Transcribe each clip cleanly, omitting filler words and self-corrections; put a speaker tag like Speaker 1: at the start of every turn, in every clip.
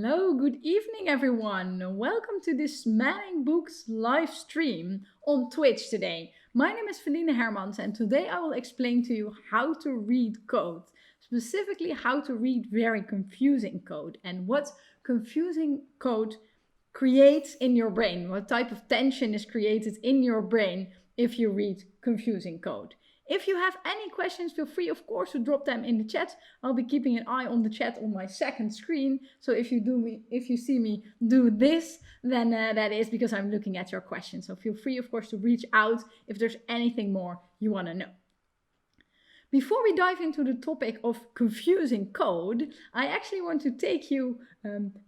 Speaker 1: Hello, good evening everyone. Welcome to this Manning Books live stream on Twitch today. My name is Feline Hermans and today I will explain to you how to read code. Specifically how to read very confusing code and what confusing code creates in your brain. What type of tension is created in your brain if you read confusing code. If you have any questions, feel free, of course, to drop them in the chat. I'll be keeping an eye on the chat on my second screen. So if you see me do this, then that is because I'm looking at your questions. So feel free, of course, to reach out if there's anything more you want to know. Before we dive into the topic of confusing code, I actually want to take you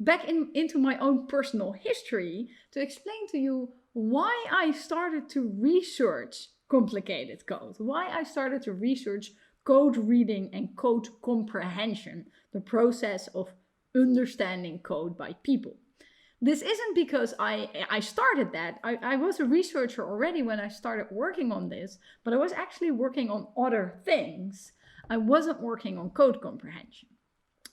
Speaker 1: back into my own personal history to explain to you why I started to research complicated code, why I started to research code reading and code comprehension, the process of understanding code by people. This isn't because I started that. I was a researcher already when I started working on this, but I was actually working on other things. I wasn't working on code comprehension.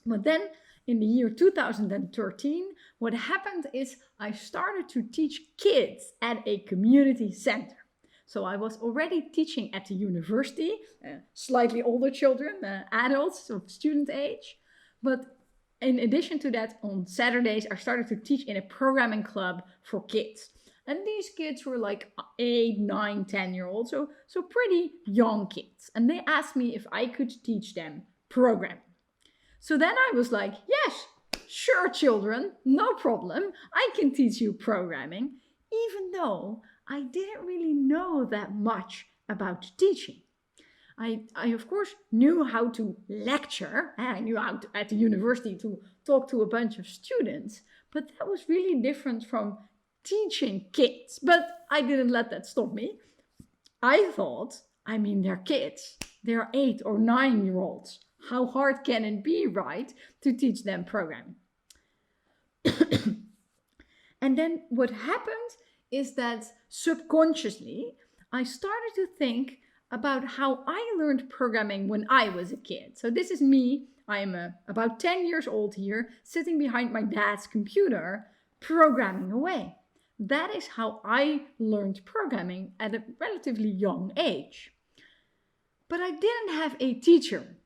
Speaker 1: But then in the year 2013, what happened is I started to teach kids at a community center. So I was already teaching at the university, slightly older children, adults of student age. But in addition to that, on Saturdays, I started to teach in a programming club for kids. And these kids were like 8, 9, 10-year-olds, so pretty young kids. And they asked me if I could teach them programming. So then I was like, yes, sure, children, no problem. I can teach you programming, even though I didn't really know that much about teaching. I of course knew how to lecture. I knew how to, at the university, to talk to a bunch of students, but that was really different from teaching kids. But I didn't let that stop me. I thought, they're kids. They're 8 or 9-year-olds. How hard can it be, right, to teach them programming? And then what happened is that subconsciously, I started to think about how I learned programming when I was a kid. So this is me. I'm about 10 years old here, sitting behind my dad's computer, programming away. That is how I learned programming at a relatively young age. But I didn't have a teacher.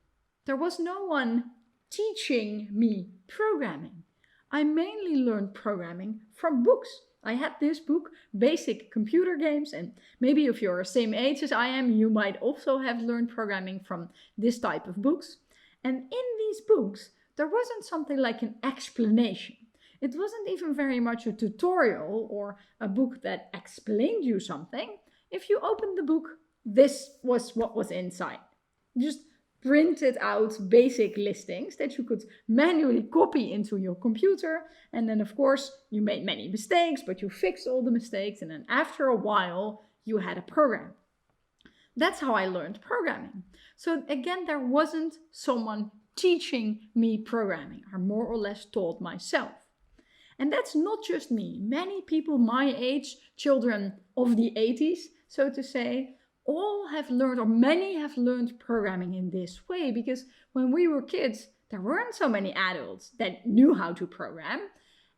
Speaker 1: There was no one teaching me programming. I mainly learned programming from books. I had this book, Basic Computer Games, and maybe if you're the same age as I am, you might also have learned programming from this type of books. And in these books, there wasn't something like an explanation. It wasn't even very much a tutorial or a book that explained you something. If you opened the book, this was what was inside. Just printed out basic listings that you could manually copy into your computer. And then, of course, you made many mistakes, but you fixed all the mistakes. And then after a while, you had a program. That's how I learned programming. So again, there wasn't someone teaching me programming. I more or less taught myself. And that's not just me. Many people my age, children of the 80s, so to say, all have learned, or many have learned programming in this way, because when we were kids, there weren't so many adults that knew how to program,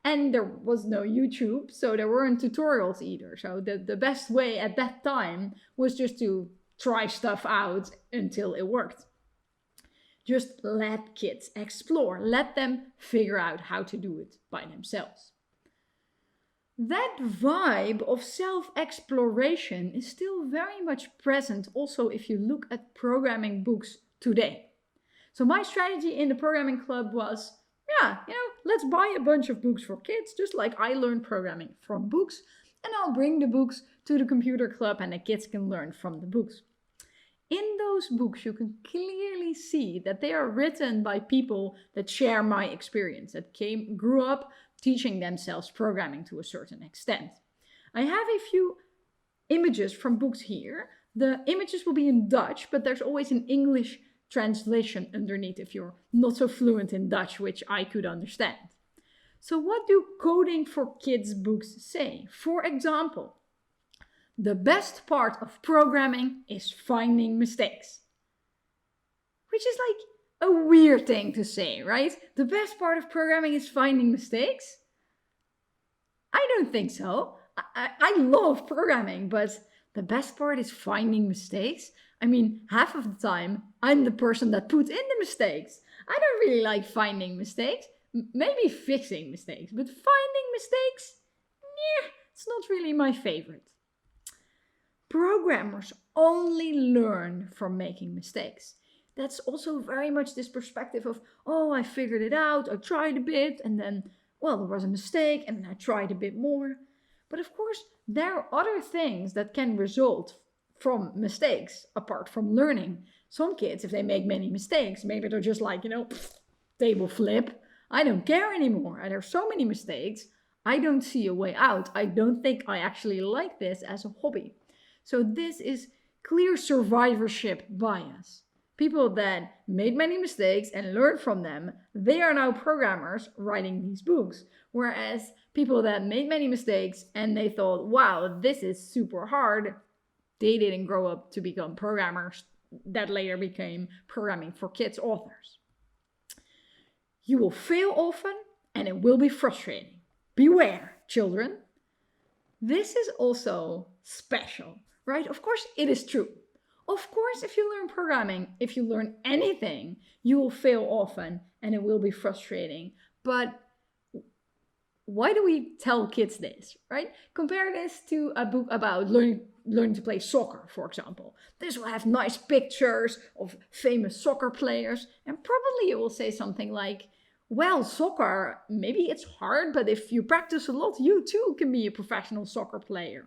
Speaker 1: and there was no YouTube, so there weren't tutorials either. So the best way at that time was just to try stuff out until it worked. Just let kids explore, let them figure out how to do it by themselves. That vibe of self-exploration is still very much present also if you look at programming books today. So my strategy in the programming club was, let's buy a bunch of books for kids, just like I learned programming from books, and I'll bring the books to the computer club and the kids can learn from the books. In those books, you can clearly see that they are written by people that share my experience, that grew up teaching themselves programming to a certain extent. I have a few images from books here. The images will be in Dutch, but there's always an English translation underneath if you're not so fluent in Dutch, which I could understand. So what do coding for kids books say? For example, the best part of programming is finding mistakes. Which is like a weird thing to say, right? The best part of programming is finding mistakes? I don't think so. I love programming, but the best part is finding mistakes. I mean, half of the time, I'm the person that puts in the mistakes. I don't really like finding mistakes. Maybe fixing mistakes, but finding mistakes? Yeah, it's not really my favorite. Programmers only learn from making mistakes. That's also very much this perspective of, oh, I figured it out, I tried a bit, and then, well, there was a mistake, and then I tried a bit more. But of course, there are other things that can result from mistakes apart from learning. Some kids, if they make many mistakes, maybe they're just like, table flip. I don't care anymore. There are so many mistakes. I don't see a way out. I don't think I actually like this as a hobby. So this is clear survivorship bias. People that made many mistakes and learned from them, they are now programmers writing these books. Whereas people that made many mistakes and they thought, wow, this is super hard, they didn't grow up to become programmers that later became programming for kids authors. You will fail often and it will be frustrating. Beware, children. This is also special, right? Of course, it is true. Of course, if you learn programming, if you learn anything, you will fail often and it will be frustrating. But why do we tell kids this, right? Compare this to a book about learning to play soccer, for example. This will have nice pictures of famous soccer players, and probably it will say something like, well, soccer, maybe it's hard, but if you practice a lot, you too can be a professional soccer player.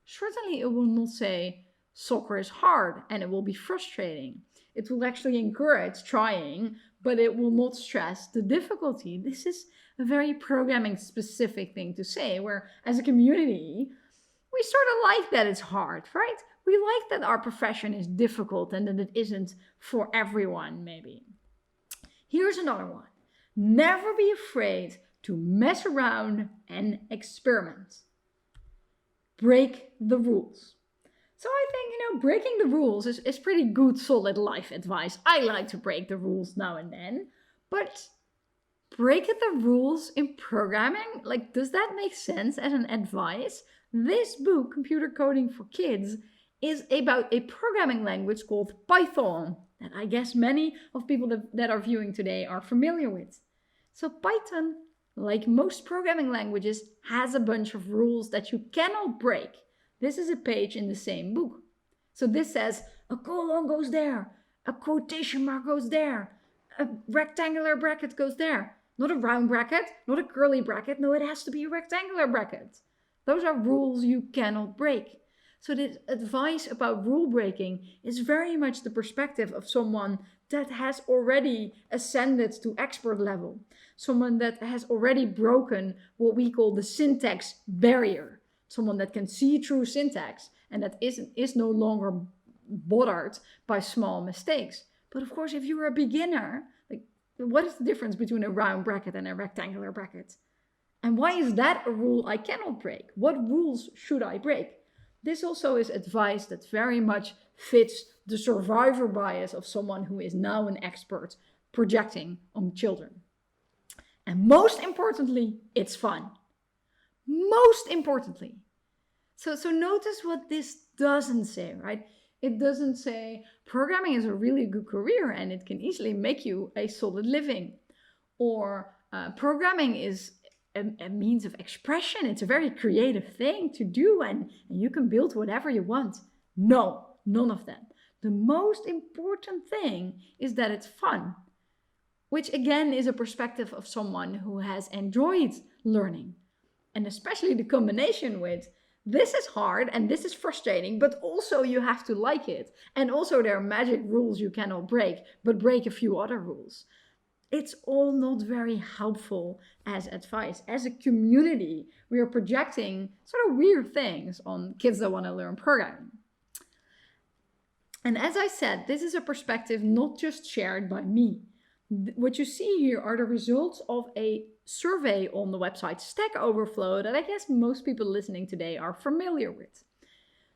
Speaker 1: Certainly it will not say soccer is hard and it will be frustrating. It will actually encourage trying, but it will not stress the difficulty. This is a very programming specific thing to say, where as a community, we sort of like that it's hard, right? We like that our profession is difficult and that it isn't for everyone, maybe. Here's another one. Never be afraid to mess around and experiment. Break the rules. So I think, breaking the rules is pretty good, solid life advice. I like to break the rules now and then, but breaking the rules in programming, does that make sense as an advice? This book, Computer Coding for Kids, is about a programming language called Python that I guess many of people that are viewing today are familiar with. So Python, like most programming languages, has a bunch of rules that you cannot break. This is a page in the same book. So this says a colon goes there, a quotation mark goes there, a rectangular bracket goes there. Not a round bracket, not a curly bracket. No, it has to be a rectangular bracket. Those are rules you cannot break. So this advice about rule breaking is very much the perspective of someone that has already ascended to expert level. Someone that has already broken what we call the syntax barrier. Someone that can see through syntax and that is no longer bothered by small mistakes. But of course, if you're a beginner, what is the difference between a round bracket and a rectangular bracket? And why is that a rule I cannot break? What rules should I break? This also is advice that very much fits the survivor bias of someone who is now an expert projecting on children. And most importantly, it's fun. Most importantly. So notice what this doesn't say, right? It doesn't say programming is a really good career and it can easily make you a solid living. Or programming is a means of expression. It's a very creative thing to do and you can build whatever you want. No, none of that. The most important thing is that it's fun, which again is a perspective of someone who has enjoyed learning. And especially the combination with this is hard and this is frustrating, but also you have to like it. And also there are magic rules you cannot break, but break a few other rules. It's all not very helpful as advice. As a community, we are projecting sort of weird things on kids that want to learn programming. And as I said, this is a perspective not just shared by me. What you see here are the results of a survey on the website Stack Overflow that I guess most people listening today are familiar with.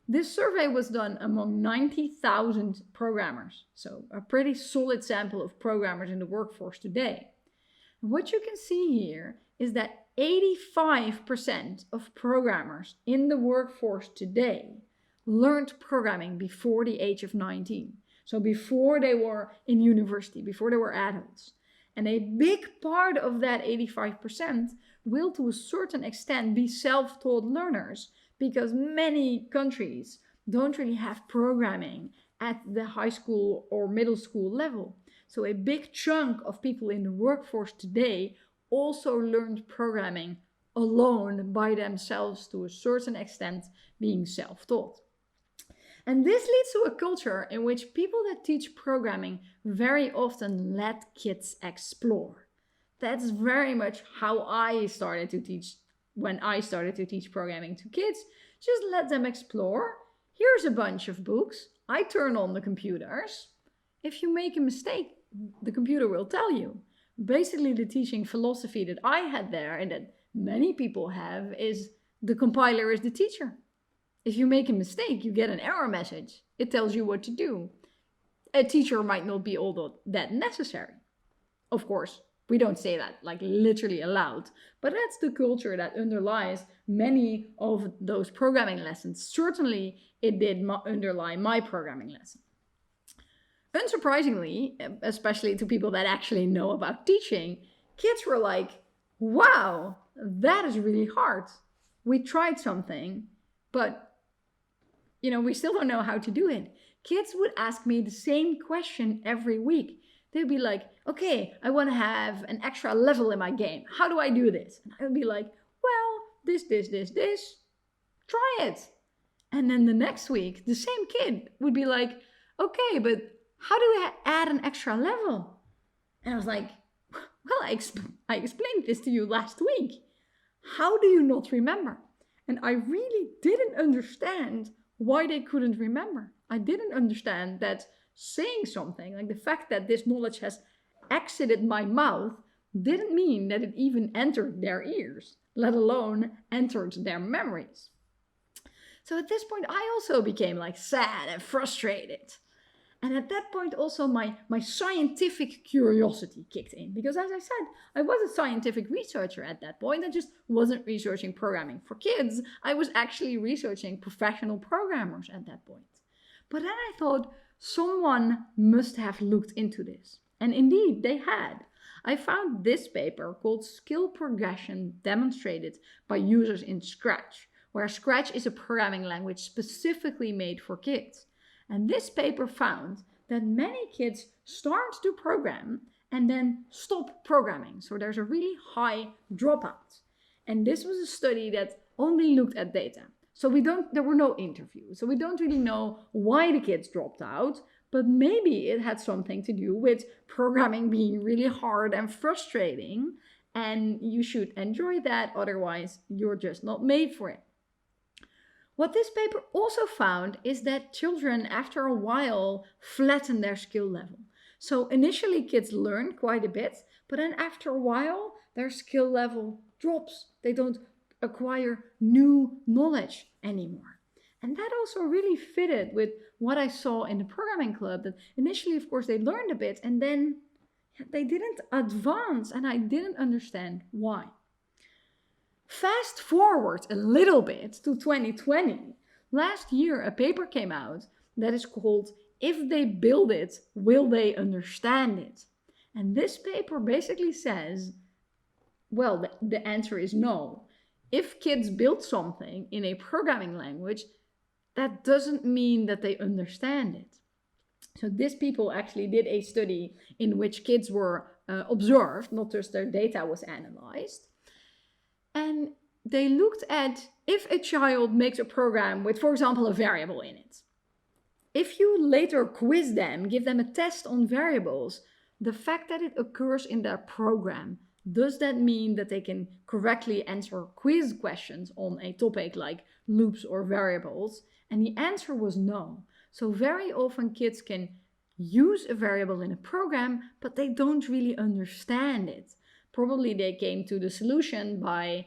Speaker 1: This survey was done among 90,000 programmers, so a pretty solid sample of programmers in the workforce today. And what you can see here is that 85% of programmers in the workforce today learned programming before the age of 19. So before they were in university, before they were adults. And a big part of that 85% will to a certain extent be self-taught learners, because many countries don't really have programming at the high school or middle school level. So a big chunk of people in the workforce today also learned programming alone by themselves, to a certain extent being self-taught. And this leads to a culture in which people that teach programming very often let kids explore. That's very much how I started to teach when I started to teach programming to kids. Just let them explore. Here's a bunch of books. I turn on the computers. If you make a mistake, the computer will tell you. Basically, the teaching philosophy that I had there, and that many people have, is the compiler is the teacher. If you make a mistake, you get an error message. It tells you what to do. A teacher might not be all that necessary. Of course, we don't say that like literally aloud, but that's the culture that underlies many of those programming lessons. Certainly, it did underlie my programming lesson. Unsurprisingly, especially to people that actually know about teaching, kids were like, wow, that is really hard. We tried something, but we still don't know how to do it. Kids would ask me the same question every week. They'd be like, okay, I want to have an extra level in my game. How do I do this? And I would be like, well, this. Try it. And then the next week, the same kid would be like, okay, but how do I add an extra level? And I was like, well, I explained this to you last week. How do you not remember? And I really didn't understand why they couldn't remember. I didn't understand that saying something, like the fact that this knowledge has exited my mouth, didn't mean that it even entered their ears, let alone entered their memories. So at this point, I also became like sad and frustrated. And at that point also my scientific curiosity kicked in. Because as I said, I was a scientific researcher at that point. I just wasn't researching programming for kids. I was actually researching professional programmers at that point. But then I thought, someone must have looked into this. And indeed, they had. I found this paper called Skill Progression Demonstrated by Users in Scratch, where Scratch is a programming language specifically made for kids. And this paper found that many kids start to program and then stop programming. So there's a really high dropout. And this was a study that only looked at data. So there were no interviews. So we don't really know why the kids dropped out, but maybe it had something to do with programming being really hard and frustrating, and you should enjoy that, otherwise you're just not made for it. What this paper also found is that children, after a while, flatten their skill level. So initially kids learn quite a bit, but then after a while, their skill level drops. They don't acquire new knowledge anymore. And that also really fitted with what I saw in the programming club, that initially, of course, they learned a bit and then they didn't advance, and I didn't understand why. Fast forward a little bit to 2020. Last year, a paper came out that is called If They Build It, Will They Understand It? And this paper basically says, well, the answer is no. If kids build something in a programming language, that doesn't mean that they understand it. So these people actually did a study in which kids were observed, not just their data was analyzed. And they looked at if a child makes a program with, for example, a variable in it. If you later quiz them, give them a test on variables, the fact that it occurs in their program, does that mean that they can correctly answer quiz questions on a topic like loops or variables? And the answer was no. So very often kids can use a variable in a program, but they don't really understand it. Probably they came to the solution by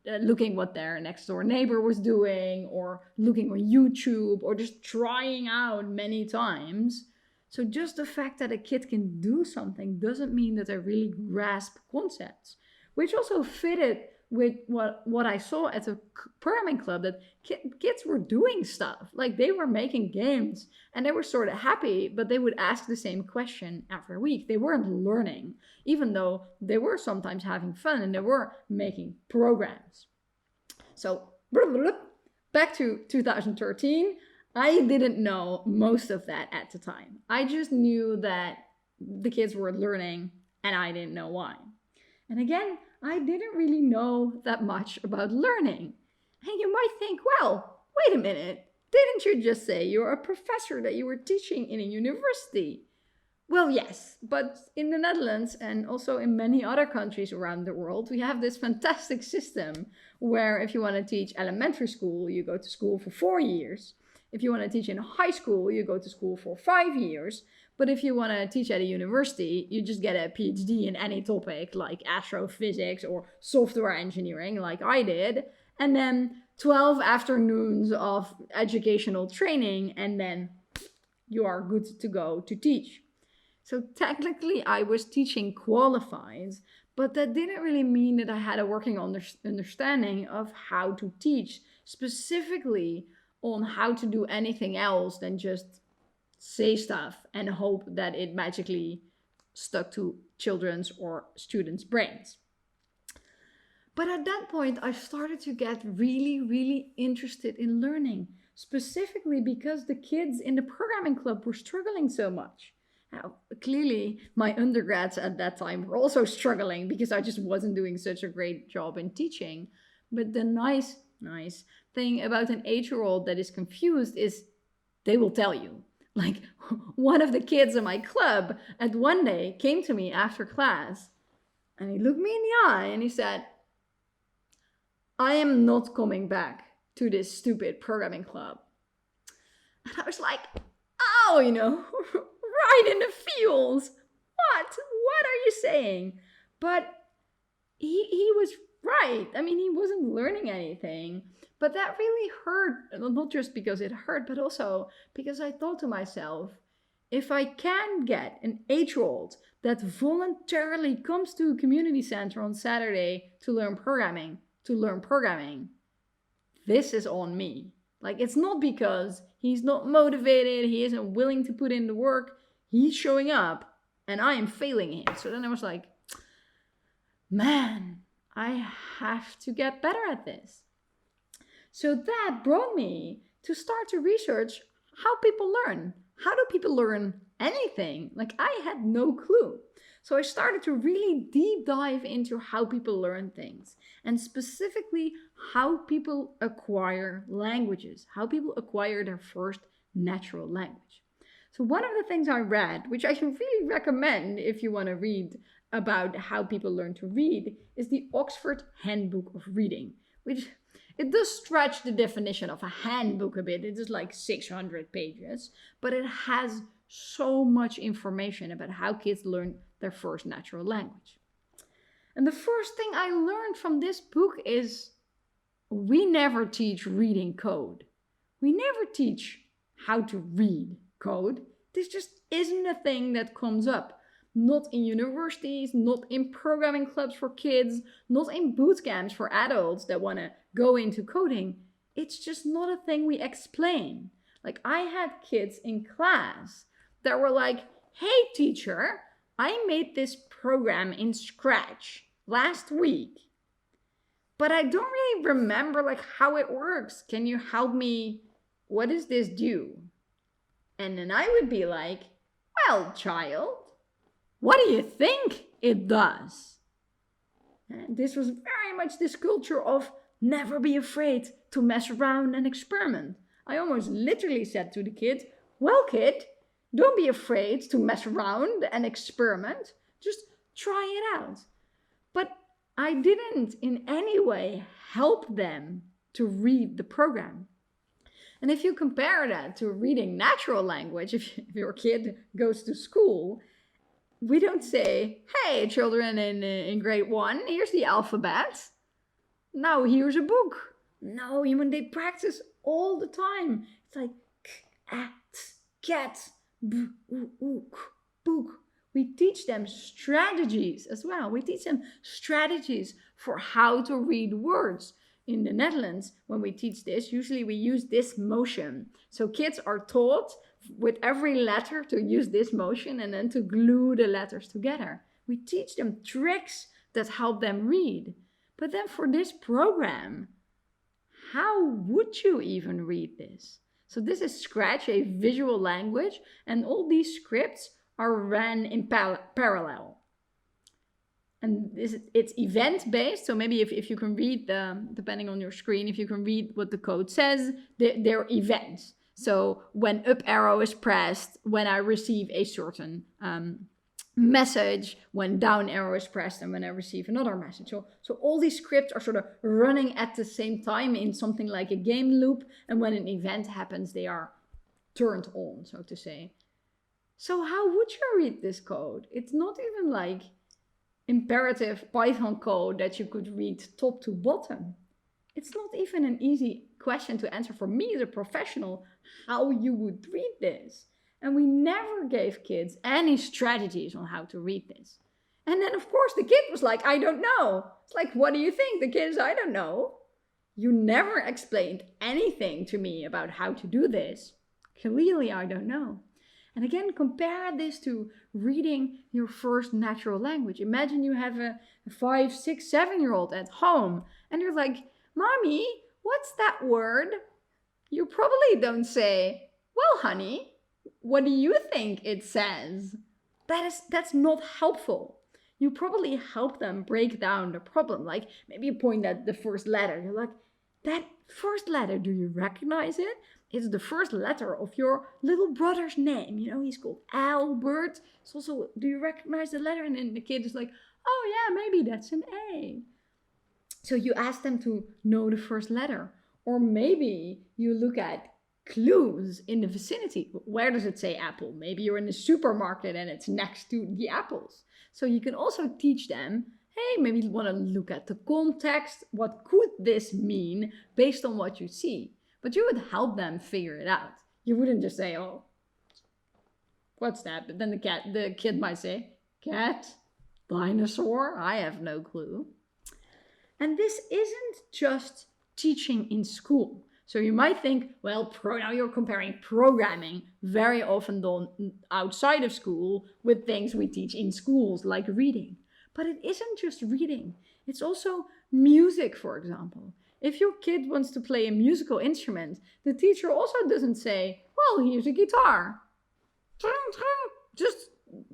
Speaker 1: looking what their next door neighbor was doing, or looking on YouTube, or just trying out many times. So just the fact that a kid can do something doesn't mean that they really grasp concepts, which also fitted with what I saw at the programming club, that kids were doing stuff. Like, they were making games and they were sort of happy, but they would ask the same question every week. They weren't learning, even though they were sometimes having fun and they were making programs. So back to 2013, I didn't know most of that at the time. I just knew that the kids were learning and I didn't know why. And again, I didn't really know that much about learning. And you might think, well, wait a minute, didn't you just say you're a professor, that you were teaching in a university? Well, yes, but in the Netherlands and also in many other countries around the world, we have this fantastic system where if you want to teach elementary school, you go to school for 4 years. If you want to teach in high school, you go to school for 5 years. But if you want to teach at a university, you just get a PhD in any topic like astrophysics or software engineering, like I did. And then 12 afternoons of educational training, and then you are good to go to teach. So technically I was teaching qualified, but that didn't really mean that I had a working understanding of how to teach, specifically on how to do anything else than just say stuff and hope that it magically stuck to children's or students' brains. But at that point, I started to get really, really interested in learning, specifically because the kids in the programming club were struggling so much. Now, clearly, my undergrads at that time were also struggling because I just wasn't doing such a great job in teaching. But the nice thing about an 8-year-old that is confused is they will tell you. Like, one of the kids in my club at one day came to me after class and he looked me in the eye and he said, I am not coming back to this stupid programming club. And I was like, oh, right in the feels. What are you saying? But he was right. I mean, he wasn't learning anything. But that really hurt, not just because it hurt, but also because I thought to myself, if I can get an 8-year-old that voluntarily comes to a community center on Saturday to learn programming, this is on me. Like, it's not because he's not motivated, he isn't willing to put in the work, he's showing up and I am failing him. So then I was like, man, I have to get better at this. So that brought me to start to research how people learn. How do people learn anything? Like, I had no clue. So I started to really deep dive into how people learn things, and specifically how people acquire languages, how people acquire their first natural language. So one of the things I read, which I can really recommend if you want to read about how people learn to read, is the Oxford Handbook of Reading, which it does stretch the definition of a handbook a bit. It is like 600 pages, but it has so much information about how kids learn their first natural language. And the first thing I learned from this book is we never teach reading code. We never teach how to read code. This just isn't a thing that comes up. Not in universities, not in programming clubs for kids, not in boot camps for adults that want to go into coding. It's just not a thing we explain. Like, I had kids in class that were like, hey teacher, I made this program in Scratch last week, but I don't really remember like how it works. Can you help me? What does this do? And then I would be like, well, child, what do you think it does? And this was very much this culture of never be afraid to mess around and experiment. I almost literally said to the kid, well, kid, don't be afraid to mess around and experiment. Just try it out. But I didn't in any way help them to read the program. And if you compare that to reading natural language, if your kid goes to school, we don't say, hey, children in grade 1, here's the alphabet. Now here's a book. No, they practice all the time. It's like cat, book. We teach them strategies as well. We teach them strategies for how to read words. In the Netherlands, when we teach this, usually we use this motion. So kids are taught with every letter to use this motion and then to glue the letters together. We teach them tricks that help them read. But then for this program, how would you even read this? So this is Scratch, a visual language, and all these scripts are ran in parallel. And it's event-based, so maybe if you can read, depending on your screen, if you can read what the code says, they're events. So when up arrow is pressed, when I receive a certain message, when down arrow is pressed, and when I receive another message. So all these scripts are sort of running at the same time in something like a game loop, and when an event happens, they are turned on, so to say. So how would you read this code? It's not even like imperative Python code that you could read top to bottom. It's not even an easy question to answer for me as a professional, how you would read this. And we never gave kids any strategies on how to read this. And then, of course, the kid was like, I don't know. It's like, what do you think? The kid is, I don't know. You never explained anything to me about how to do this. Clearly, I don't know. And again, compare this to reading your first natural language. Imagine you have a 5, 6, 7-year-old at home and you're like, Mommy, what's that word? You probably don't say, well, honey, what do you think it says? That's not helpful. You probably help them break down the problem. Like maybe you point at the first letter. You're like, that first letter, do you recognize it? It's the first letter of your little brother's name. He's called Albert. It's also, do you recognize the letter? And then the kid is like, oh yeah, maybe that's an A. So you ask them to know the first letter. Or maybe you look at clues in the vicinity. Where does it say apple? Maybe you're in the supermarket and it's next to the apples. So you can also teach them, hey, maybe you want to look at the context. What could this mean based on what you see? But you would help them figure it out. You wouldn't just say, oh, what's that? But then the kid might say, cat, dinosaur, I have no clue. And this isn't just teaching in school. So you might think, well, now you're comparing programming, very often done outside of school, with things we teach in schools, like reading. But it isn't just reading. It's also music, for example. If your kid wants to play a musical instrument, the teacher also doesn't say, well, here's a guitar. Just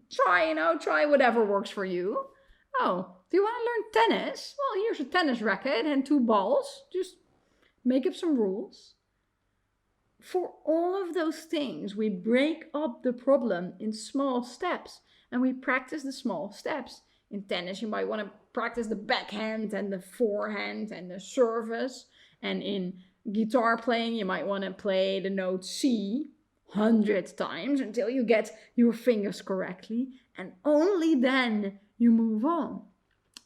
Speaker 1: try whatever works for you. Oh, do you want to learn tennis? Well, here's a tennis racket and 2 balls. Just make up some rules. For all of those things, we break up the problem in small steps and we practice the small steps. In tennis, you might want to practice the backhand and the forehand and the service. And in guitar playing, you might want to play the note C 100 times until you get your fingers correctly. And only then you move on.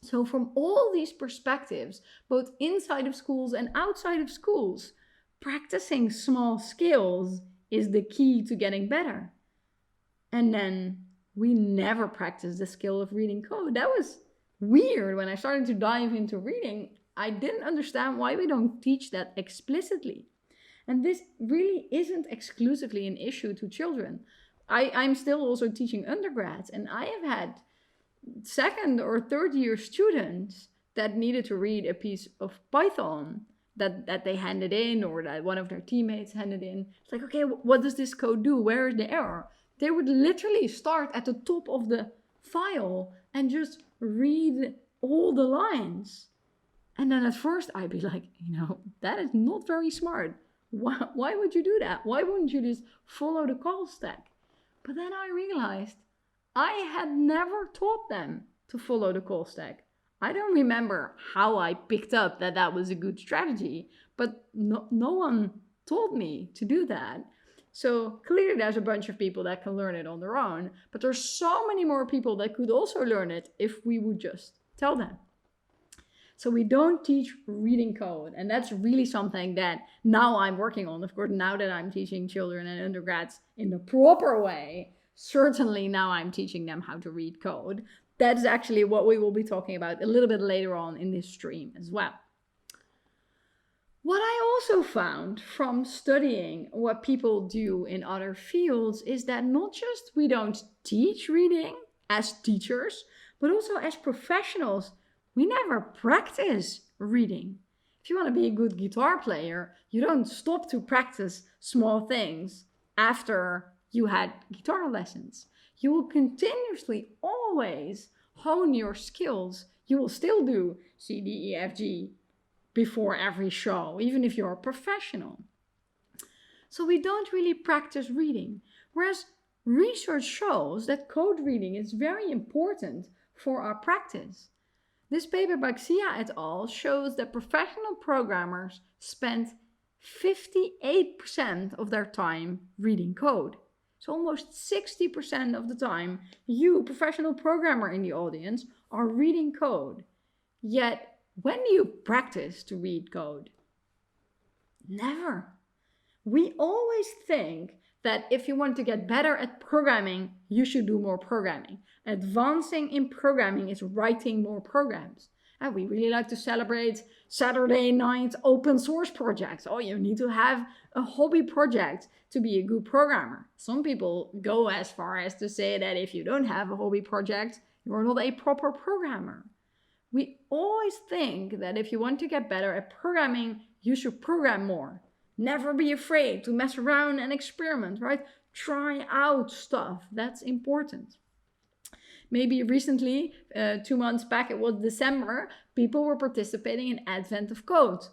Speaker 1: So from all these perspectives, both inside of schools and outside of schools, practicing small skills is the key to getting better. And then we never practiced the skill of reading code. That was weird. When I started to dive into reading, I didn't understand why we don't teach that explicitly. And this really isn't exclusively an issue to children. I'm still also teaching undergrads, and I have had 2nd or 3rd year students that needed to read a piece of Python that they handed in, or that one of their teammates handed in. It's like, okay, what does this code do? Where is the error? They would literally start at the top of the file and just read all the lines. And then at first I'd be like, that is not very smart. Why would you do that? Why wouldn't you just follow the call stack? But then I realized I had never taught them to follow the call stack. I don't remember how I picked up that was a good strategy, but no one told me to do that. So clearly there's a bunch of people that can learn it on their own, but there's so many more people that could also learn it if we would just tell them. So we don't teach reading code. And that's really something that now I'm working on. Of course, now that I'm teaching children and undergrads in the proper way, certainly now I'm teaching them how to read code. That's actually what we will be talking about a little bit later on in this stream as well. What I also found from studying what people do in other fields is that not just we don't teach reading as teachers, but also as professionals, we never practice reading. If you want to be a good guitar player, you don't stop to practice small things after you had guitar lessons. You will continuously always hone your skills. You will still do C, D, E, F, G before every show, even if you're a professional. So we don't really practice reading. Whereas research shows that code reading is very important for our practice. This paper by Xia et al. Shows that professional programmers spend 58% of their time reading code. So almost 60% of the time, you, professional programmer in the audience, are reading code. Yet, when do you practice to read code? Never. We always think that if you want to get better at programming, you should do more programming. Advancing in programming is writing more programs. And we really like to celebrate Saturday night open source projects. Oh, you need to have a hobby project to be a good programmer. Some people go as far as to say that if you don't have a hobby project, you're not a proper programmer. We always think that if you want to get better at programming, you should program more. Never be afraid to mess around and experiment, right? Try out stuff. That's important. Maybe recently, 2 months back, it was December, people were participating in Advent of Code,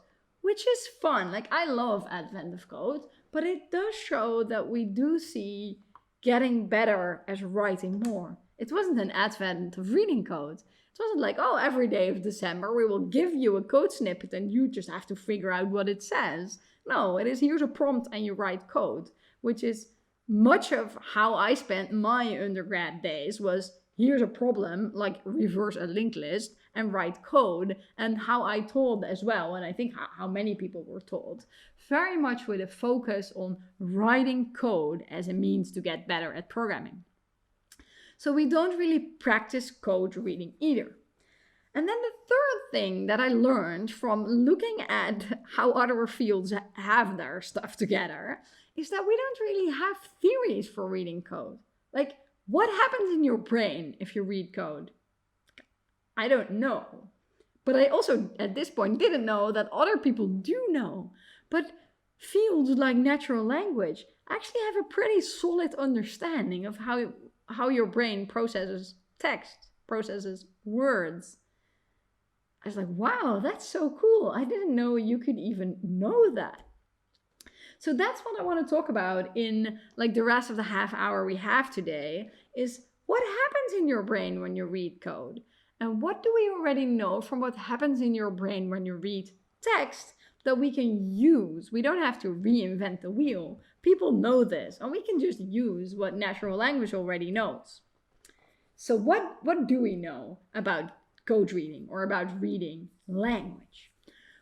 Speaker 1: which is fun. Like, I love Advent of Code, but it does show that we do see getting better at writing more. It wasn't an Advent of reading code. It wasn't like, oh, every day of December we will give you a code snippet and you just have to figure out what it says. No, it is here's a prompt and you write code, which is much of how I spent my undergrad days was here's a problem, like reverse a linked list and write code, and how I told as well, and I think how many people were told, very much with a focus on writing code as a means to get better at programming. So we don't really practice code reading either. And then the third thing that I learned from looking at how other fields have their stuff together is that we don't really have theories for reading code. Like, what happens in your brain if you read code? I don't know. But I also, at this point, didn't know that other people do know. But fields like natural language actually have a pretty solid understanding of how your brain processes text, processes words. I was like, wow, that's so cool. I didn't know you could even know that. So that's what I want to talk about in like the rest of the half hour we have today is what happens in your brain when you read code? And what do we already know from what happens in your brain when you read text that we can use? We don't have to reinvent the wheel. People know this, and we can just use what natural language already knows. So what do we know about code reading or about reading language?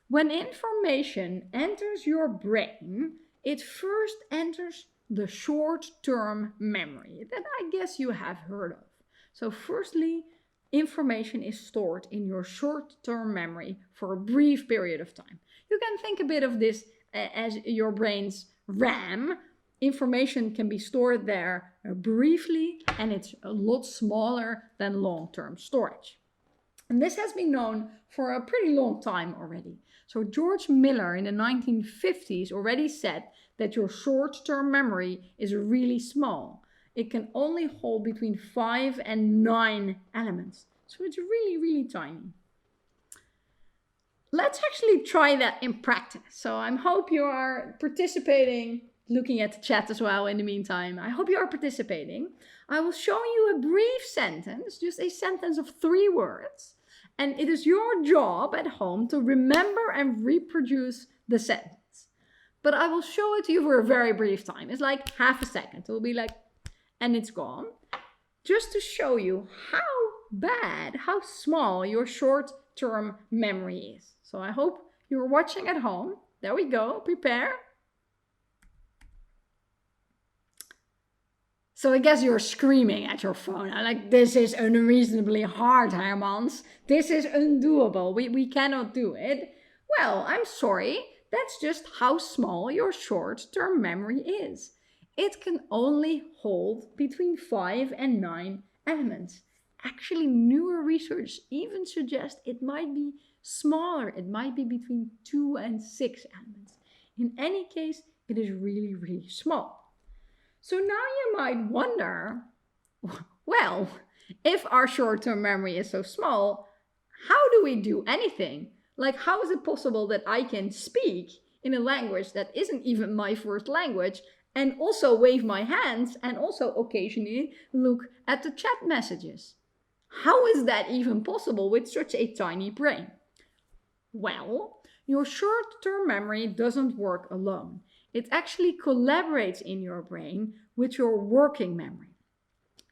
Speaker 1: When information enters your brain, it first enters the short-term memory that I guess you have heard of. So firstly, information is stored in your short-term memory for a brief period of time. You can think a bit of this as your brain's RAM. Information can be stored there briefly, and it's a lot smaller than long-term storage. And this has been known for a pretty long time already. So George Miller in the 1950s already said that your short-term memory is really small. It can only hold between 5 and 9 elements. So it's really, really tiny. Let's actually try that in practice. So I hope you are participating, looking at the chat as well in the meantime. I hope you are participating. I will show you a brief sentence, just a sentence of 3 words. And it is your job at home to remember and reproduce the sentence. But I will show it to you for a very brief time. It's like half a second. It will be like, and it's gone. Just to show you how bad, how small your short short-term memory is. So I hope you're watching at home. There we go, prepare. So I guess you're screaming at your phone. Like, this is unreasonably hard, Hermans. This is undoable. We cannot do it. Well, I'm sorry. That's just how small your short-term memory is. It can only hold between 5 and 9 elements. Actually, newer research even suggests it might be smaller. It might be between 2 and 6 elements. In any case, it is really, really small. So now you might wonder, well, if our short-term memory is so small, how do we do anything? Like, how is it possible that I can speak in a language that isn't even my first language and also wave my hands and also occasionally look at the chat messages? How is that even possible with such a tiny brain? Well, your short-term memory doesn't work alone. It actually collaborates in your brain with your working memory.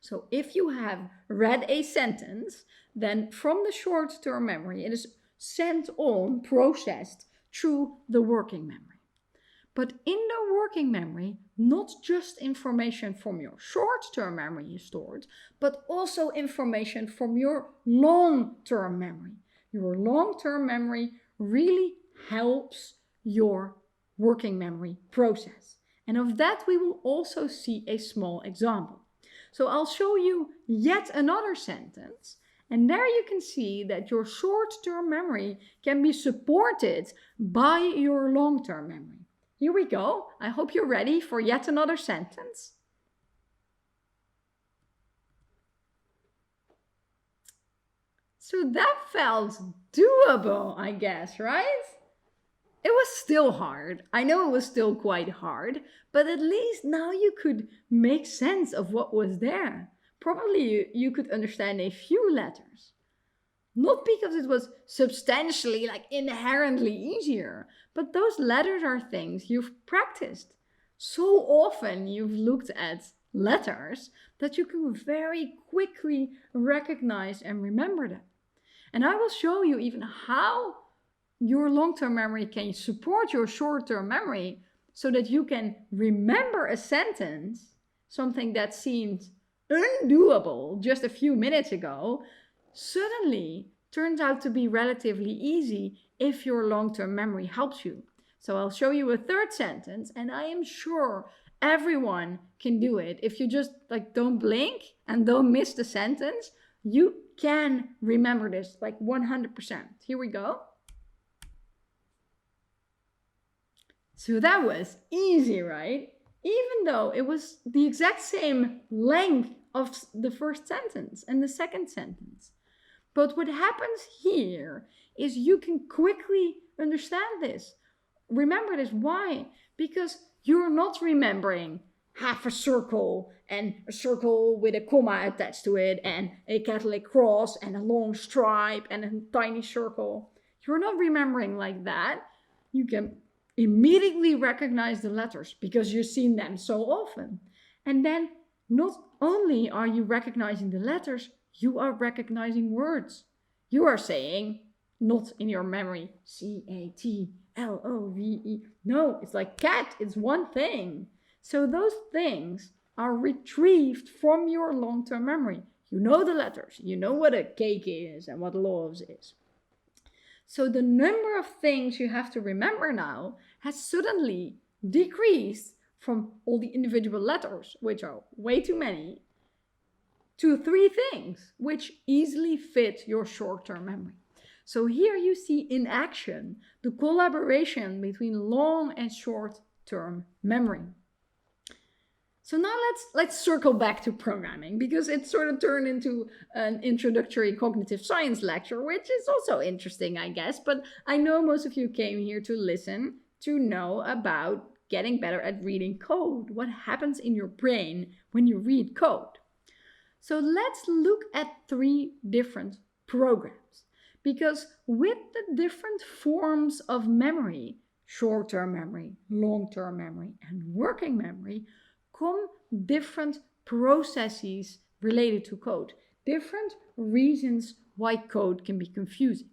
Speaker 1: So if you have read a sentence, then from the short-term memory, it is sent on, processed through the working memory. But in the working memory, not just information from your short-term memory is stored, but also information from your long-term memory. Your long-term memory really helps your working memory process. And of that we will also see a small example. So I'll show you yet another sentence, and there you can see that your short-term memory can be supported by your long-term memory. Here we go. I hope you're ready for yet another sentence. So that felt doable, I guess, right? It was still hard. I know it was still quite hard, but at least now you could make sense of what was there. Probably you could understand a few letters. Not because it was substantially, like inherently easier, but those letters are things you've practiced. So often you've looked at letters that you can very quickly recognize and remember them. And I will show you even how your long-term memory can support your short-term memory so that you can remember a sentence, something that seemed undoable just a few minutes ago, suddenly turns out to be relatively easy if your long-term memory helps you. So I'll show you a third sentence, and I am sure everyone can do it. If you just don't blink and don't miss the sentence, you can remember this 100%. Here we go. So that was easy, right? Even though it was the exact same length of the first sentence and the second sentence. But what happens here is you can quickly understand this. Remember this. Why? Because you're not remembering half a circle and a circle with a comma attached to it and a Catholic cross and a long stripe and a tiny circle. You're not remembering like that. You can immediately recognize the letters because you've seen them so often. And then not only are you recognizing the letters, you are recognizing words. You are saying, not in your memory, CATLOVE. No, it's like cat, it's one thing. So those things are retrieved from your long-term memory. You know the letters, you know what a cake is and what loaves is. So the number of things you have to remember now has suddenly decreased from all the individual letters, which are way too many, to 3 things, which easily fit your short-term memory. So here you see in action the collaboration between long and short-term memory. So now let's circle back to programming, because it sort of turned into an introductory cognitive science lecture, which is also interesting, I guess. But I know most of you came here to listen, to know about getting better at reading code. What happens in your brain when you read code? So let's look at 3 different programs, because with the different forms of memory, short-term memory, long-term memory, and working memory, come different processes related to code, different reasons why code can be confusing.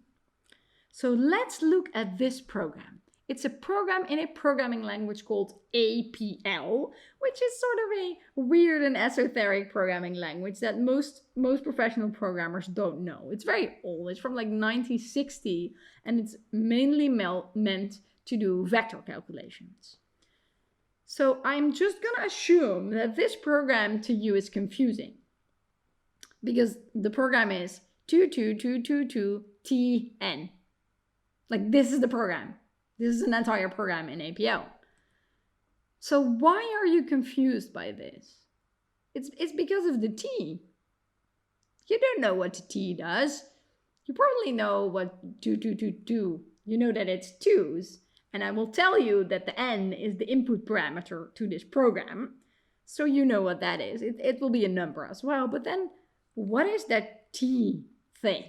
Speaker 1: So let's look at this program. It's a program in a programming language called APL, which is sort of a weird and esoteric programming language that most professional programmers don't know. It's very old. It's from like 1960, and it's mainly meant to do vector calculations. So I'm just going to assume that this program to you is confusing, because the program is 22222TN. Like, this is the program. This is an entire program in APL. So why are you confused by this? It's because of the T. You don't know what the T does. You probably know what 2222. You know that it's twos. And I will tell you that the N is the input parameter to this program. So you know what that is. It will be a number as well. But then what is that T thing?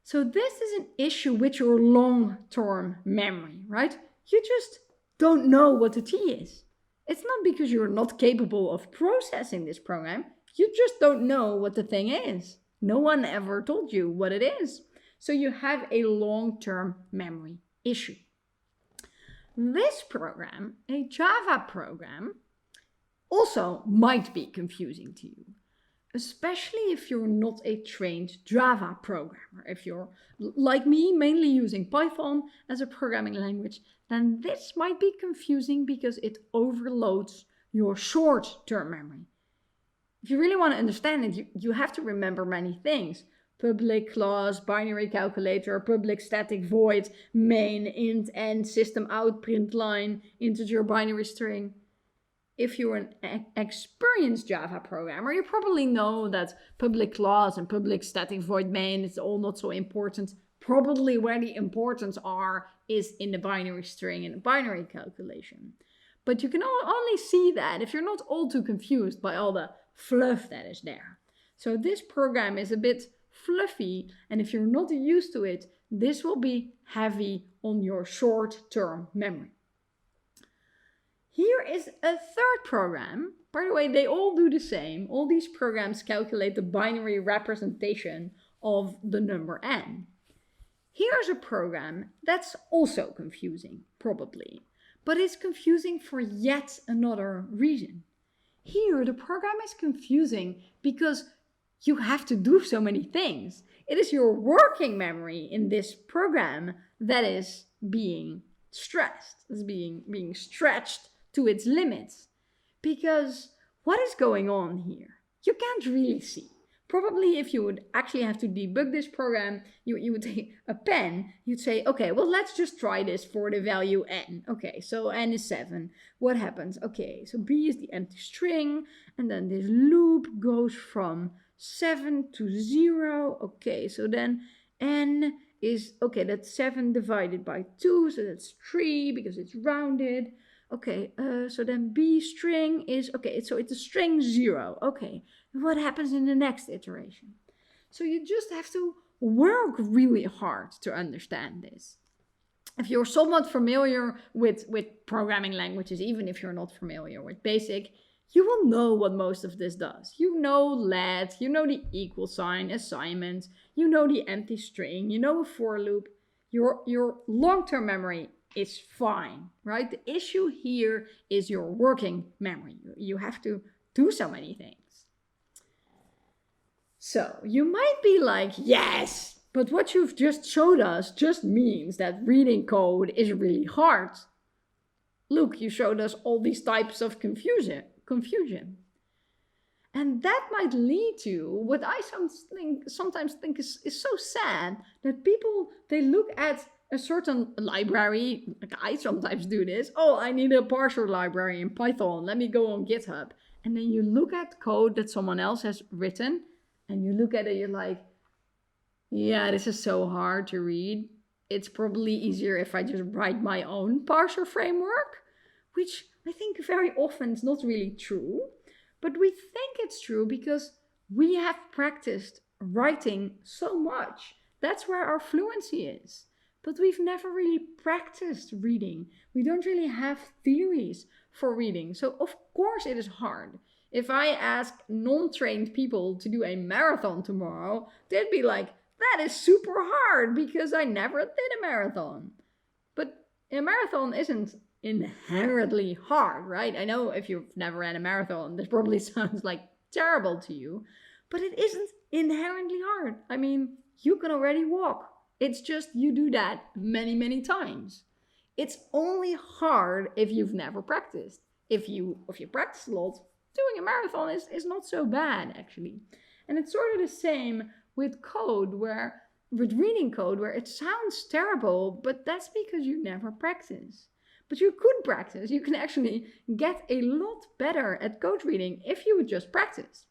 Speaker 1: So this is an issue with your long-term memory, right? You just don't know what the T is. It's not because you're not capable of processing this program. You just don't know what the thing is. No one ever told you what it is. So you have a long-term memory issue. This program, a Java program, also might be confusing to you, especially if you're not a trained Java programmer. If you're, like me, mainly using Python as a programming language, then this might be confusing because it overloads your short-term memory. If you really want to understand it, you have to remember many things. Public class, binary calculator, public static void, main, int, end, system out, print line, integer, binary string. If you're an experienced Java programmer, you probably know that public class and public static void main is all not so important. Probably where the importance are is in the binary string and the binary calculation. But you can only see that if you're not all too confused by all the fluff that is there. So this program is a bit fluffy, and if you're not used to it, this will be heavy on your short-term memory. Here is a third program. By the way, they all do the same. All these programs calculate the binary representation of the number n. Here's a program that's also confusing, probably, but it's confusing for yet another reason. Here, the program is confusing because you have to do so many things. It is your working memory in this program that is being stressed, is being stretched to its limits. Because what is going on here? You can't really see. Probably if you would actually have to debug this program, you would take a pen, you'd say, okay, well, let's just try this for the value n. Okay, so n is 7. What happens? Okay, so b is the empty string, and then this loop goes from 7 to 0. Okay, so then n is, okay, that's 7 divided by 2, so that's 3 because it's rounded. Okay, so then b string is, okay, so it's a string 0. Okay, what happens in the next iteration? So you just have to work really hard to understand this. If you're somewhat familiar with programming languages, even if you're not familiar with BASIC, you will know what most of this does. You know let, you know the equal sign, assignment, you know the empty string, you know a for loop. Your long-term memory is fine, right? The issue here is your working memory. You have to do so many things. So you might be like, yes, but what you've just showed us just means that reading code is really hard. Look, you showed us all these types of confusion. And that might lead to what I sometimes think is so sad, that people, they look at a certain library, like I sometimes do this. Oh, I need a parser library in Python. Let me go on GitHub. And then you look at code that someone else has written, and you look at it, you're like, yeah, this is so hard to read. It's probably easier if I just write my own parser framework, which I think very often is not really true. But we think it's true because we have practiced writing so much. That's where our fluency is. But we've never really practiced reading. We don't really have theories for reading. So of course it is hard. If I ask non-trained people to do a marathon tomorrow, they'd be like, that is super hard because I never did a marathon. But a marathon isn't inherently hard, right? I know if you've never ran a marathon, this probably sounds like terrible to you, but it isn't inherently hard. I mean, you can already walk. It's just you do that many, many times. It's only hard if you've never practiced. If you practice a lot, doing a marathon is not so bad, actually. And it's sort of the same with code, with reading code, where it sounds terrible, but that's because you never practice. But you could practice. You can actually get a lot better at code reading if you would just practice.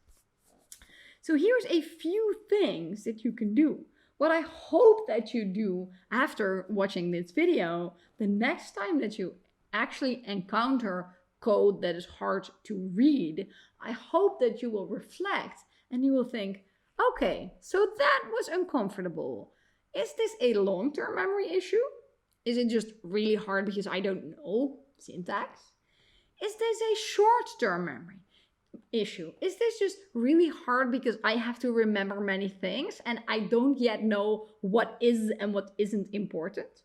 Speaker 1: So here's a few things that you can do. What I hope that you do after watching this video, the next time that you actually encounter code that is hard to read, I hope that you will reflect and you will think, okay, so that was uncomfortable. Is this a long-term memory issue? Is it just really hard because I don't know syntax? Is this a short-term memory issue? Is this just really hard because I have to remember many things and I don't yet know what is and what isn't important?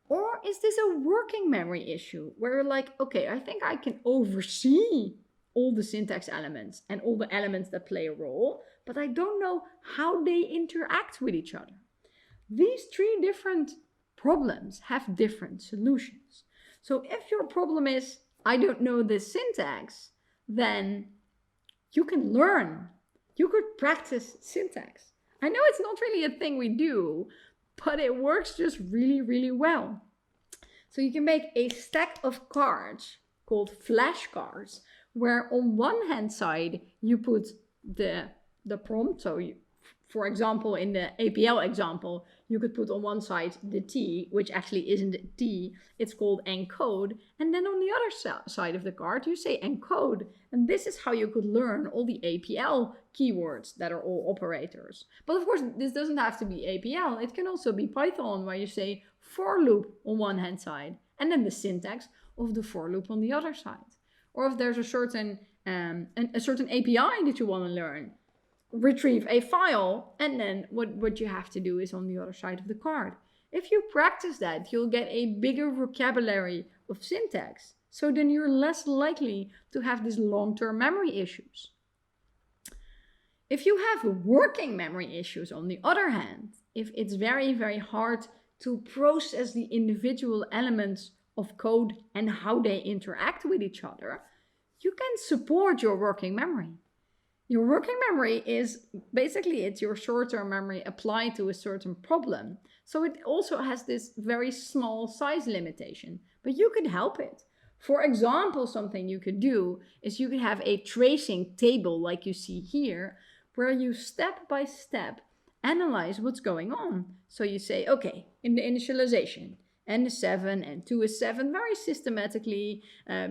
Speaker 1: Or is this a working memory issue where you're like, okay, I think I can oversee all the syntax elements and all the elements that play a role, but I don't know how they interact with each other. These three different problems have different solutions. So if your problem is, I don't know this syntax, then you can learn. You could practice syntax. I know it's not really a thing we do, but it works just really, really well. So you can make a stack of cards called flashcards, where on one hand side you put the prompt. So for example, in the APL example, you could put on one side the T, which actually isn't a T, it's called encode. And then on the other side of the card, you say encode. And this is how you could learn all the APL keywords that are all operators. But of course, this doesn't have to be APL. It can also be Python, where you say for loop on one hand side, and then the syntax of the for loop on the other side. Or if there's a certain API that you want to learn, retrieve a file, and then what you have to do is on the other side of the card. If you practice that, you'll get a bigger vocabulary of syntax. So then you're less likely to have these long-term memory issues. If you have working memory issues, on the other hand, if it's very, very hard to process the individual elements of code and how they interact with each other, you can support your working memory. Your working memory is basically, it's your short-term memory applied to a certain problem. So it also has this very small size limitation, but you can help it. For example, something you could do is you could have a tracing table like you see here, where you step by step analyze what's going on. So you say, okay, in the initialization, N is 7 and 2 is 7, very systematically.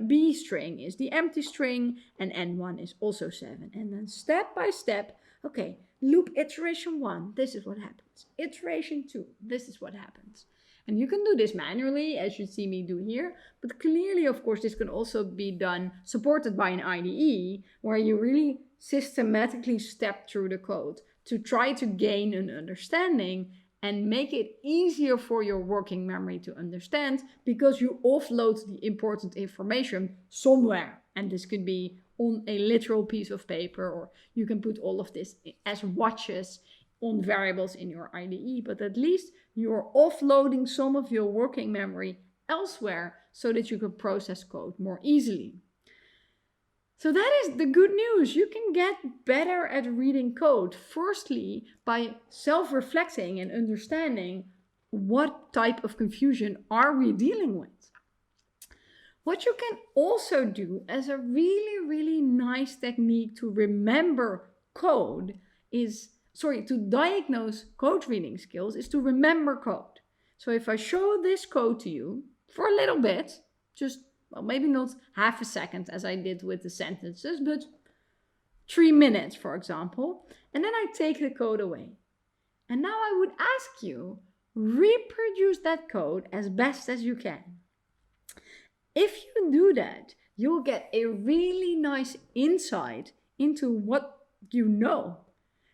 Speaker 1: B string is the empty string and N1 is also 7. And then step by step, okay, loop iteration 1, this is what happens. Iteration 2, this is what happens. And you can do this manually, as you see me do here, but clearly, of course, this can also be done supported by an IDE, where you really systematically step through the code to try to gain an understanding and make it easier for your working memory to understand, because you offload the important information somewhere. And this could be on a literal piece of paper, or you can put all of this as watches on variables in your IDE, but at least you're offloading some of your working memory elsewhere so that you can process code more easily. So that is the good news. You can get better at reading code. Firstly, by self-reflecting and understanding what type of confusion are we dealing with. What you can also do as a really, really nice technique to remember code is, to diagnose code reading skills is to remember code. So if I show this code to you for a little bit, just well, maybe not half a second as I did with the sentences, but 3 minutes, for example. And then I take the code away. And now I would ask you, reproduce that code as best as you can. If you do that, you'll get a really nice insight into what you know.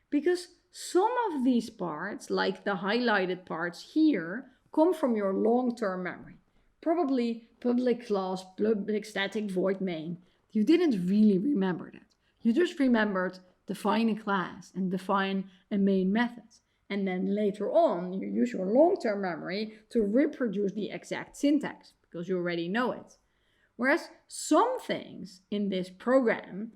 Speaker 1: Because Some of these parts, like the highlighted parts here, come from your long-term memory. Probably public class, public static void main. You didn't really remember that. You just remembered define a class and define a main method. And then later on, you use your long-term memory to reproduce the exact syntax because you already know it. Whereas some things in this program,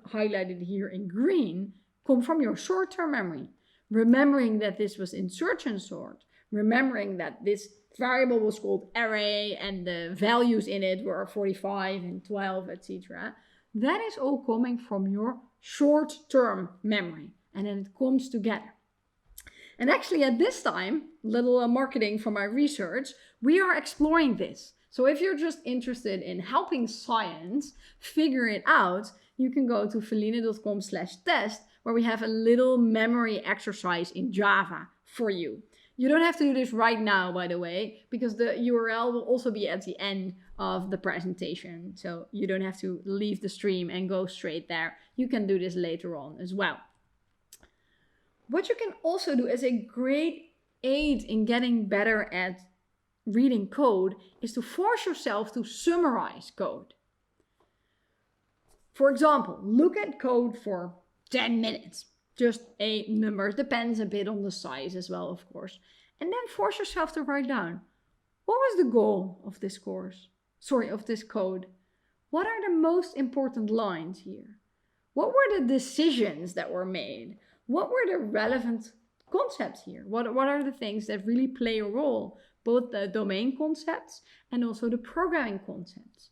Speaker 1: highlighted here in green, come from your short-term memory. Remembering that this was insert and sort, remembering that this variable was called array and the values in it were 45 and 12, etc. That is all coming from your short-term memory, and then it comes together. And actually at this time, little marketing for my research, we are exploring this. So if you're just interested in helping science figure it out, you can go to feline.com/test, where we have a little memory exercise in Java for you. You don't have to do this right now, by the way, because the URL will also be at the end of the presentation. So you don't have to leave the stream and go straight there. You can do this later on as well. What you can also do as a great aid in getting better at reading code is to force yourself to summarize code. For example, look at code for 10 minutes. Just a number, depends a bit on the size as well, of course. And then force yourself to write down, what was the goal of this course? Of this code? What are the most important lines here? What were the decisions that were made? What were the relevant concepts here? What are the things that really play a role? Both the domain concepts and also the programming concepts.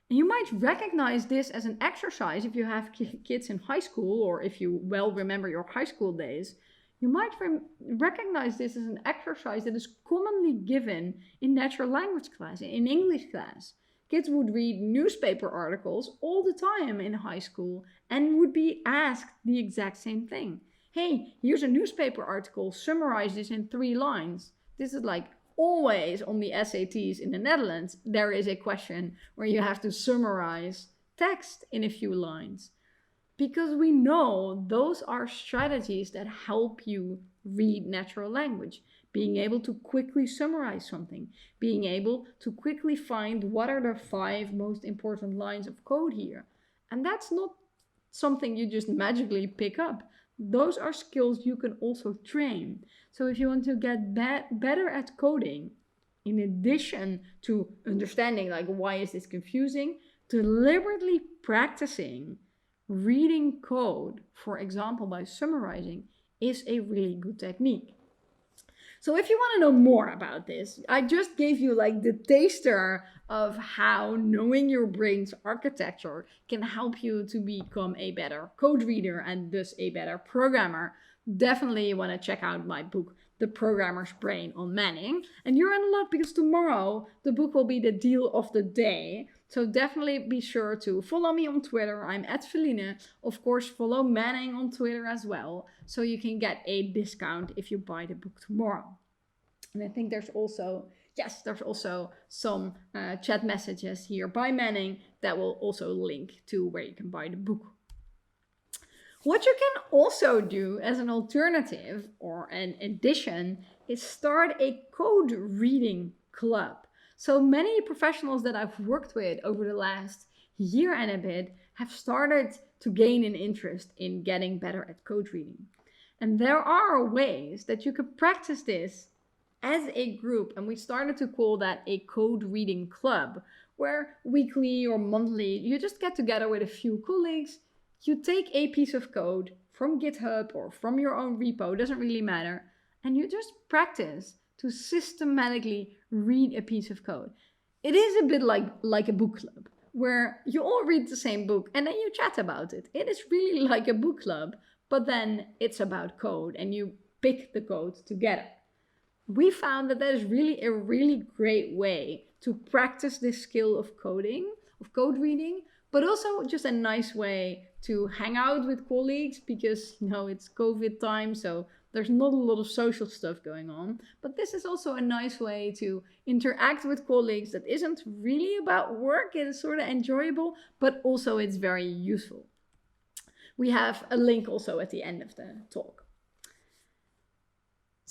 Speaker 1: And you might recognize this as an exercise if you have kids in high school, or if you well remember your high school days. You might recognize this as an exercise that is commonly given in natural language class, in English class. Kids would read newspaper articles all the time in high school and would be asked the exact same thing. Hey, here's a newspaper article, summarize this in 3 lines. This is like always on the SATs in the Netherlands, there is a question where you have to summarize text in a few lines. Because we know those are strategies that help you read natural language. Being able to quickly summarize something. Being able to quickly find what are the 5 most important lines of code here. And that's not something you just magically pick up. Those are skills you can also train. So if you want to get better at coding, in addition to understanding like why is this confusing, deliberately practicing reading code, for example by summarizing, is a really good technique. So if you want to know more about this, I just gave you like the taster of how knowing your brain's architecture can help you to become a better code reader and thus a better programmer. Definitely you want to check out my book, The Programmer's Brain on Manning. And you're in luck because tomorrow the book will be the deal of the day. So definitely be sure to follow me on Twitter. I'm @Feline. Of course, follow Manning on Twitter as well. So you can get a discount if you buy the book tomorrow. And I think there's also some chat messages here by Manning that will also link to where you can buy the book. What you can also do as an alternative or an addition is start a code reading club. So many professionals that I've worked with over the last year and a bit have started to gain an interest in getting better at code reading. And there are ways that you can practice this as a group, and we started to call that a code reading club, where weekly or monthly you just get together with a few colleagues, you take a piece of code from GitHub or from your own repo, doesn't really matter, and you just practice to systematically read a piece of code. It is a bit like a book club, where you all read the same book and then you chat about it. It is really like a book club, but then it's about code and you pick the code together. We found that is really a really great way to practice this skill of coding, of code reading, but also just a nice way to hang out with colleagues because, it's COVID time, so there's not a lot of social stuff going on. But this is also a nice way to interact with colleagues that isn't really about work. It is sort of enjoyable, but also it's very useful. We have a link also at the end of the talk.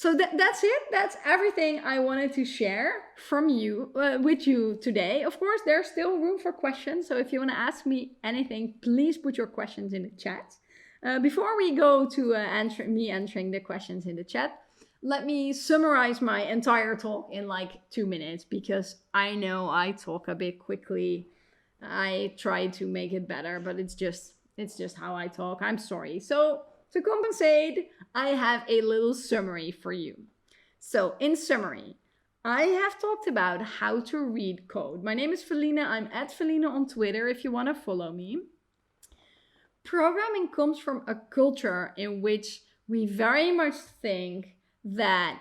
Speaker 1: So that's it. That's everything I wanted to share with you today. Of course, there's still room for questions. So if you want to ask me anything, please put your questions in the chat. Before we go to answering the questions in the chat, let me summarize my entire talk in like 2 minutes, because I know I talk a bit quickly. I try to make it better, but it's just how I talk. I'm sorry. So to compensate, I have a little summary for you. So in summary, I have talked about how to read code. My name is Felina. I'm at Felina on Twitter if you want to follow me. Programming comes from a culture in which we very much think that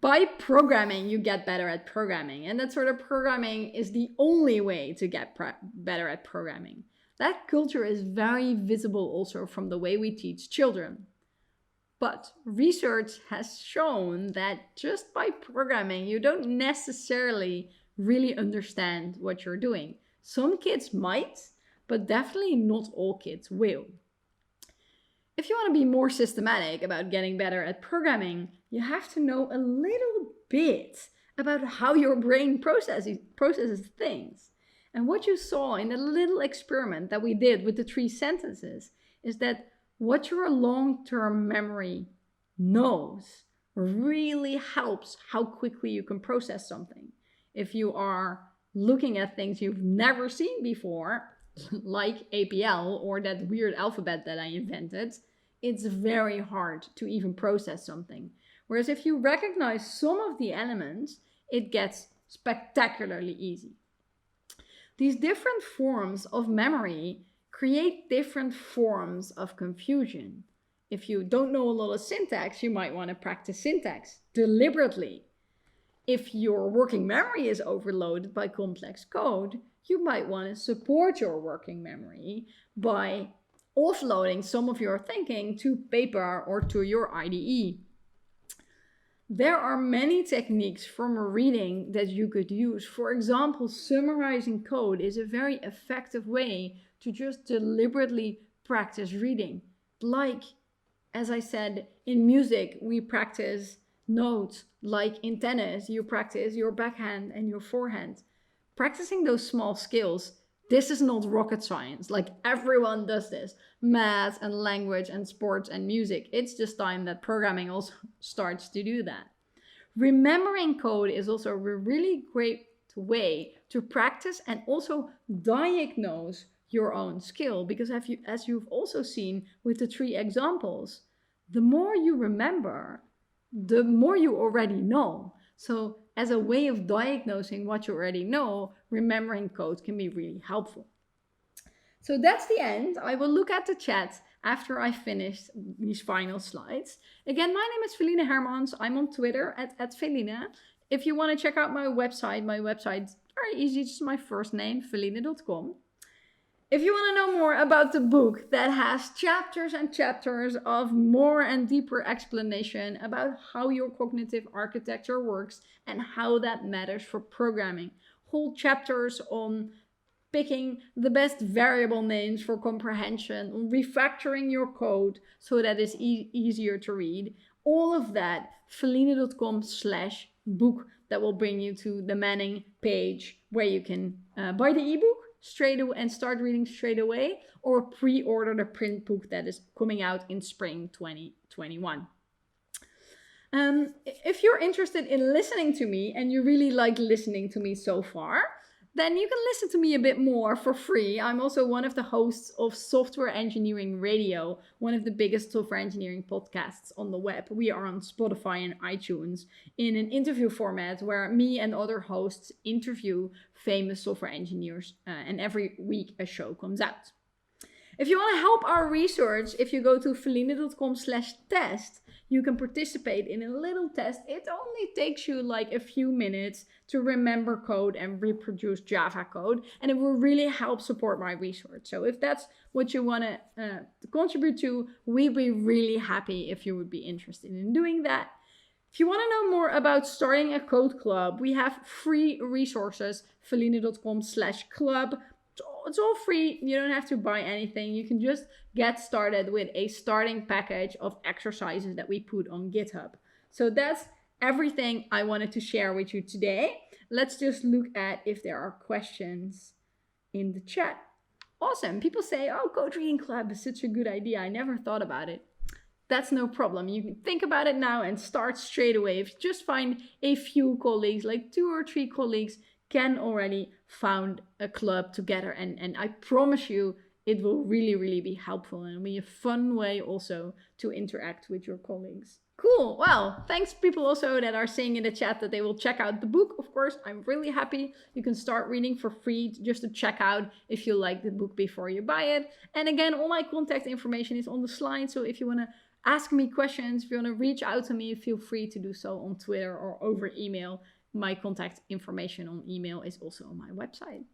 Speaker 1: by programming, you get better at programming. And that sort of programming is the only way to get better at programming. That culture is very visible also from the way we teach children. But research has shown that just by programming, you don't necessarily really understand what you're doing. Some kids might, but definitely not all kids will. If you want to be more systematic about getting better at programming, you have to know a little bit about how your brain processes things. And what you saw in the little experiment that we did with the 3 sentences is that what your long-term memory knows really helps how quickly you can process something. If you are looking at things you've never seen before, like APL or that weird alphabet that I invented, it's very hard to even process something. Whereas if you recognize some of the elements, it gets spectacularly easy. These different forms of memory create different forms of confusion. If you don't know a lot of syntax, you might want to practice syntax deliberately. If your working memory is overloaded by complex code, you might want to support your working memory by offloading some of your thinking to paper or to your IDE. There are many techniques from reading that you could use. For example, summarizing code is a very effective way to just deliberately practice reading. Like, as I said, in music, we practice notes. Like in tennis, you practice your backhand and your forehand. Practicing those small skills, this is not rocket science. Like, everyone does this. Math and language and sports and music. It's just time that programming also starts to do that. Remembering code is also a really great way to practice and also diagnose your own skill. Because as you've also seen with the 3 examples, the more you remember, the more you already know. So as a way of diagnosing what you already know, remembering code can be really helpful. So that's the end. I will look at the chat after I finish these final slides. Again, my name is Felina Hermans. I'm on Twitter at Felina. If you want to check out my website's very easy, just my first name, felina.com. If you want to know more about the book that has chapters and chapters of more and deeper explanation about how your cognitive architecture works and how that matters for programming, whole chapters on picking the best variable names for comprehension, on refactoring your code so that it's easier to read, all of that, felina.com/book, that will bring you to the Manning page where you can buy the ebook straight away and start reading straight away, or pre-order the print book that is coming out in spring 2021. If you're interested in listening to me and you really like listening to me so far, then you can listen to me a bit more for free. I'm also one of the hosts of Software Engineering Radio, one of the biggest software engineering podcasts on the web. We are on Spotify and iTunes in an interview format where me and other hosts interview famous software engineers, and every week a show comes out. If you want to help our research, if you go to felina.com/test, you can participate in a little test. It only takes you like a few minutes to remember code and reproduce Java code, and it will really help support my research. So if that's what you want to contribute to, we'd be really happy if you would be interested in doing that. If you want to know more about starting a code club, we have free resources, felina.com/club. It's all free. You don't have to buy anything. You can just get started with a starting package of exercises that we put on GitHub. So that's everything I wanted to share with you today. Let's just look at if there are questions in the chat. Awesome. People say, oh, Code Reading Club is such a good idea. I never thought about it. That's no problem. You can think about it now and start straight away. If you just find a few colleagues, like 2 or 3 colleagues, can already found a club together. And I promise you, it will really, really be helpful and be a fun way also to interact with your colleagues. Cool. Well, thanks people also that are saying in the chat that they will check out the book. Of course, I'm really happy. You can start reading for free just to check out if you like the book before you buy it. And again, all my contact information is on the slide. So if you want to ask me questions, if you want to reach out to me, feel free to do so on Twitter or over email. My contact information on email is also on my website.